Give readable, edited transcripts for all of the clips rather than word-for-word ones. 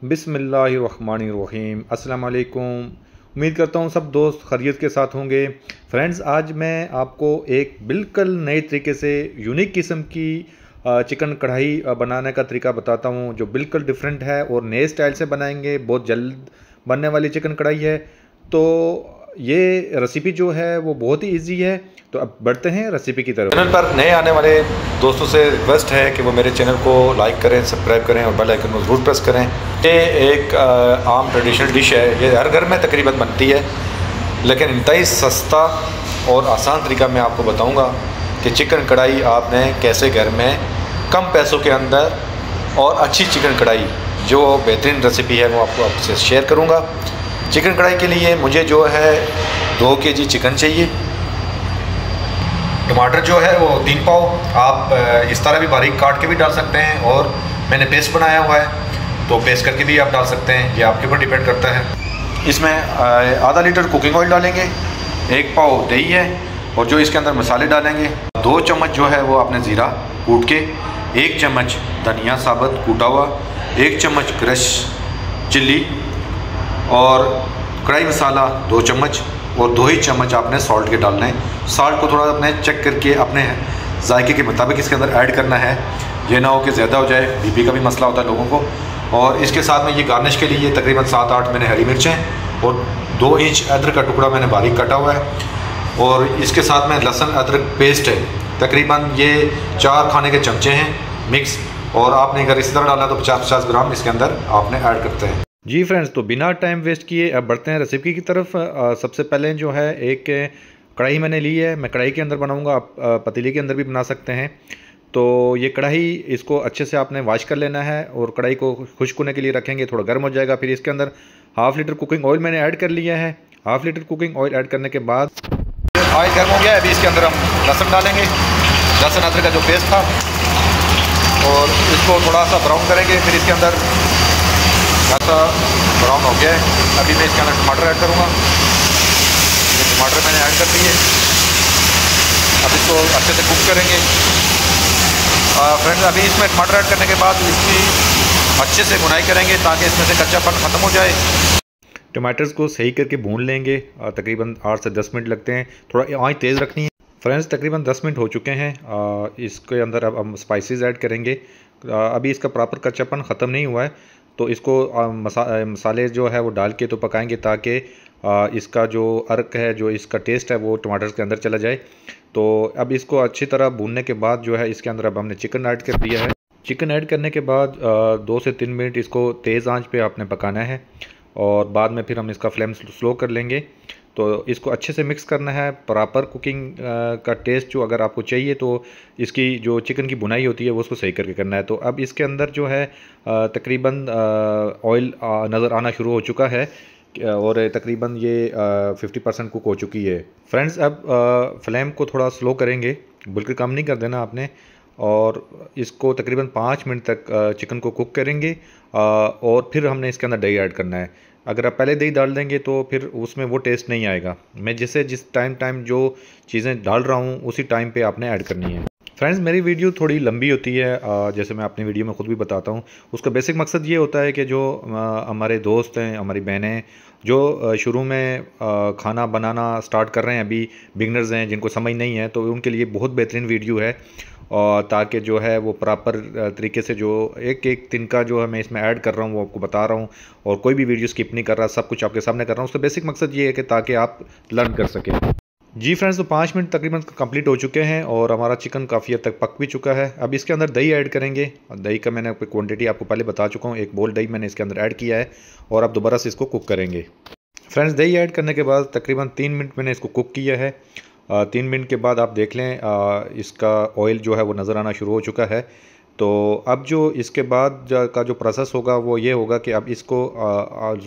बिस्मिल्लाहिर्रहमानिर्रहीम। अस्सलाम वालेकुम। उम्मीद करता हूँ सब दोस्त खैरियत के साथ होंगे। फ्रेंड्स, आज मैं आपको एक बिल्कुल नए तरीके से यूनिक किस्म की चिकन कढ़ाई बनाने का तरीका बताता हूँ, जो बिल्कुल डिफरेंट है और नए स्टाइल से बनाएंगे। बहुत जल्द बनने वाली चिकन कढ़ाई है। तो ये रेसिपी जो है वो बहुत ही इजी है। तो अब बढ़ते हैं रेसिपी की तरफ। चैनल पर नए आने वाले दोस्तों से रिक्वेस्ट है कि वो मेरे चैनल को लाइक करें, सब्सक्राइब करें और बेल आइकन को ज़रूर प्रेस करें। ये एक आम ट्रेडिशनल डिश है, ये हर घर में तकरीबन बनती है, लेकिन इंतहाई सस्ता और आसान तरीका मैं आपको बताऊंगा कि चिकन कढ़ाई आपने कैसे घर में कम पैसों के अंदर और अच्छी चिकन कढ़ाई, जो बेहतरीन रेसिपी है वो आपसे शेयर करूँगा। चिकन कढ़ाई के लिए मुझे जो है 2 kg चिकन चाहिए। टमाटर जो है वो 3 पाव, आप इस तरह भी बारीक काट के भी डाल सकते हैं, और मैंने पेस्ट बनाया हुआ है तो पेस्ट करके भी आप डाल सकते हैं, ये आपके ऊपर डिपेंड करता है। इसमें आधा लीटर कुकिंग ऑयल डालेंगे, 1 पाव दही है, और जो इसके अंदर मसाले डालेंगे 2 चम्मच जो है वो आपने ज़ीरा कूट के, 1 चम्मच धनिया साबुत कूटा हुआ, 1 चम्मच क्रश चिल्ली, और कढ़ाई मसाला 2 चम्मच, और 2 ही चम्मच आपने सॉल्ट के डालने हैं। सॉल्ट को थोड़ा अपने चेक करके अपने जायके के मुताबिक इसके अंदर ऐड करना है, ये ना हो कि ज़्यादा हो जाए, बीपी का भी मसला होता है लोगों को। और इसके साथ में ये गार्निश के लिए तकरीबन 7-8 मैंने हरी मिर्चें और 2 इंच अदरक का टुकड़ा मैंने बारीक काटा हुआ है, और इसके साथ में लहसुन अदरक पेस्ट है, तकरीबन ये 4 खाने के चमचे हैं मिक्स, और आपने अगर इसी तरह डाला तो 50-50 ग्राम इसके अंदर आपने ऐड करते हैं। जी फ्रेंड्स, तो बिना टाइम वेस्ट किए अब बढ़ते हैं रेसिपी की तरफ। सबसे पहले जो है एक कढ़ाई मैंने ली है, मैं कढ़ाई के अंदर बनाऊंगा, आप पतीले के अंदर भी बना सकते हैं। तो ये कढ़ाई, इसको अच्छे से आपने वॉश कर लेना है और कढ़ाई को खुश्क होने के लिए रखेंगे, थोड़ा गर्म हो जाएगा। फिर इसके अंदर ½ लीटर कुकिंग ऑयल मैंने ऐड कर लिया है। ½ लीटर कुकिंग ऑयल ऐड करने के बाद ऑयल गर्म हो गया है, अभी इसके अंदर हम लहसुन डालेंगे, लहसुन अदरक का जो पेस्ट था, और इसको थोड़ा सा ब्राउन करेंगे। फिर इसके अंदर ऐसा ब्राउन हो गया है, अभी मैं इसके अंदर टमाटर ऐड करूँगा। ये टमाटर मैंने ऐड कर दिए, अब इसको अच्छे से कुक करेंगे। फ्रेंड्स, अभी इसमें टमाटर ऐड करने के बाद इसकी अच्छे से भुनाई करेंगे ताकि इसमें से कच्चापन ख़त्म हो जाए। टमाटर्स को सही करके भून लेंगे, तकरीबन 8 से 10 मिनट लगते हैं, थोड़ा आँच तेज़ रखनी है। फ्रेंड्स, तकरीबन 10 मिनट हो चुके हैं। इसके अंदर अब हम स्पाइसेस ऐड करेंगे। अभी इसका प्रॉपर कच्चापन ख़त्म नहीं हुआ है, तो इसको मसाले जो है वो डाल के तो पकाएंगे ताकि इसका जो अर्क है, जो इसका टेस्ट है वो टमाटर के अंदर चला जाए। तो अब इसको अच्छी तरह भूनने के बाद जो है इसके अंदर अब हमने चिकन ऐड कर दिया है। चिकन ऐड करने के बाद 2 से 3 मिनट इसको तेज़ आंच पे आपने पकाना है, और बाद में फिर हम इसका फ्लेम स्लो कर लेंगे। तो इसको अच्छे से मिक्स करना है, प्रॉपर कुकिंग का टेस्ट जो अगर आपको चाहिए तो इसकी जो चिकन की बुनाई होती है वो उसको सही करके करना है। तो अब इसके अंदर जो है तकरीबन ऑयल नज़र आना शुरू हो चुका है, और तकरीबन ये 50% कुक हो चुकी है। फ्रेंड्स, अब फ्लेम को थोड़ा स्लो करेंगे, बिल्कुल कम नहीं कर देना आपने, और इसको तकरीबन 5 मिनट तक चिकन को कुक करेंगे, और फिर हमने इसके अंदर दही ऐड करना है। अगर आप पहले दही डाल देंगे तो फिर उसमें वो टेस्ट नहीं आएगा। मैं जिस टाइम जो चीज़ें डाल रहा हूँ उसी टाइम पे आपने ऐड करनी है। फ्रेंड्स, मेरी वीडियो थोड़ी लंबी होती है, जैसे मैं अपनी वीडियो में ख़ुद भी बताता हूँ। उसका बेसिक मकसद ये होता है कि जो हमारे दोस्त हैं, हमारी बहनें जो शुरू में खाना बनाना स्टार्ट कर रहे हैं, अभी बिगनर्स हैं जिनको समझ नहीं है, तो उनके लिए बहुत बेहतरीन वीडियो है, और ताकि जो है वो प्रॉपर तरीके से जो एक तिनका जो है मैं इसमें ऐड कर रहा हूँ वो आपको बता रहा हूँ, और कोई भी वीडियो स्किप नहीं कर रहा, सब कुछ आपके सामने कर रहा हूँ। उसका बेसिक मकसद ये है कि ताकि आप लर्न कर सकें। जी फ्रेंड्स, तो 5 मिनट तकरीबन कंप्लीट हो चुके हैं और हमारा चिकन काफ़ी हद तक पक भी चुका है। अब इसके अंदर दही ऐड करेंगे। दही का मैंने क्वांटिटी आपको पहले बता चुका हूँ, 1 बोल दही मैंने इसके अंदर ऐड किया है, और अब दोबारा से इसको कुक करेंगे। फ्रेंड्स, दही ऐड करने के बाद तकरीबन 3 मिनट मैंने इसको कुक किया है। 3 मिनट के बाद आप देख लें इसका ऑयल जो है वो नज़र आना शुरू हो चुका है। तो अब जो इसके बाद का जो प्रोसेस होगा वो ये होगा कि अब इसको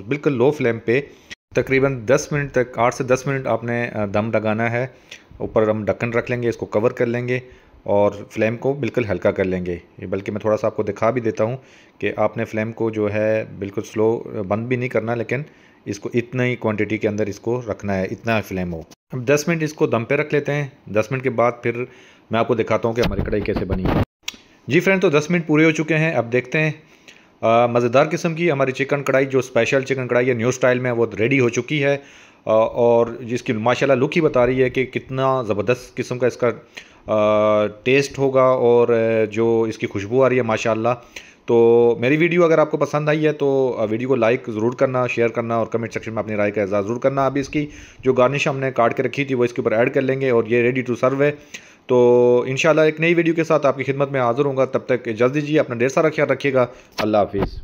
बिल्कुल लो फ्लेम पे तकरीबन 10 मिनट तक, 8 से 10 मिनट आपने दम लगाना है। ऊपर हम ढक्कन रख लेंगे, इसको कवर कर लेंगे, और फ्लेम को बिल्कुल हल्का कर लेंगे। ये बल्कि मैं थोड़ा सा आपको दिखा भी देता हूँ कि आपने फ्लेम को जो है बिल्कुल स्लो, बंद भी नहीं करना, लेकिन इसको इतना ही क्वांटिटी के अंदर इसको रखना है, इतना फ्लेम हो। अब 10 मिनट इसको दम पे रख लेते हैं। 10 मिनट के बाद फिर मैं आपको दिखाता हूँ कि हमारी कढ़ाई कैसे बनी है। जी फ्रेंड, तो 10 मिनट पूरे हो चुके हैं। अब देखते हैं मज़ेदार किस्म की हमारी चिकन कढ़ाई, जो स्पेशल चिकन कढ़ाई है न्यू स्टाइल में, वो रेडी हो चुकी है और जिसकी माशाल्लाह लुक ही बता रही है कि कितना ज़बरदस्त किस्म का इसका टेस्ट होगा और जो इसकी खुशबू आ रही है माशाल्लाह। तो मेरी वीडियो अगर आपको पसंद आई है तो वीडियो को लाइक ज़रूर करना, शेयर करना और कमेंट सेक्शन में अपनी राय का इज़हार ज़रूर करना। अभी इसकी जो गार्निश हमने काट के रखी थी वो इसके ऊपर ऐड कर लेंगे और ये रेडी टू सर्व है। तो इंशाल्लाह एक नई वीडियो के साथ आपकी खिदमत में हाज़िर होऊंगा। तब तक इजाज़त दीजिए, अपना ढेर सारा ख्याल रखिएगा। अल्लाह हाफिज़।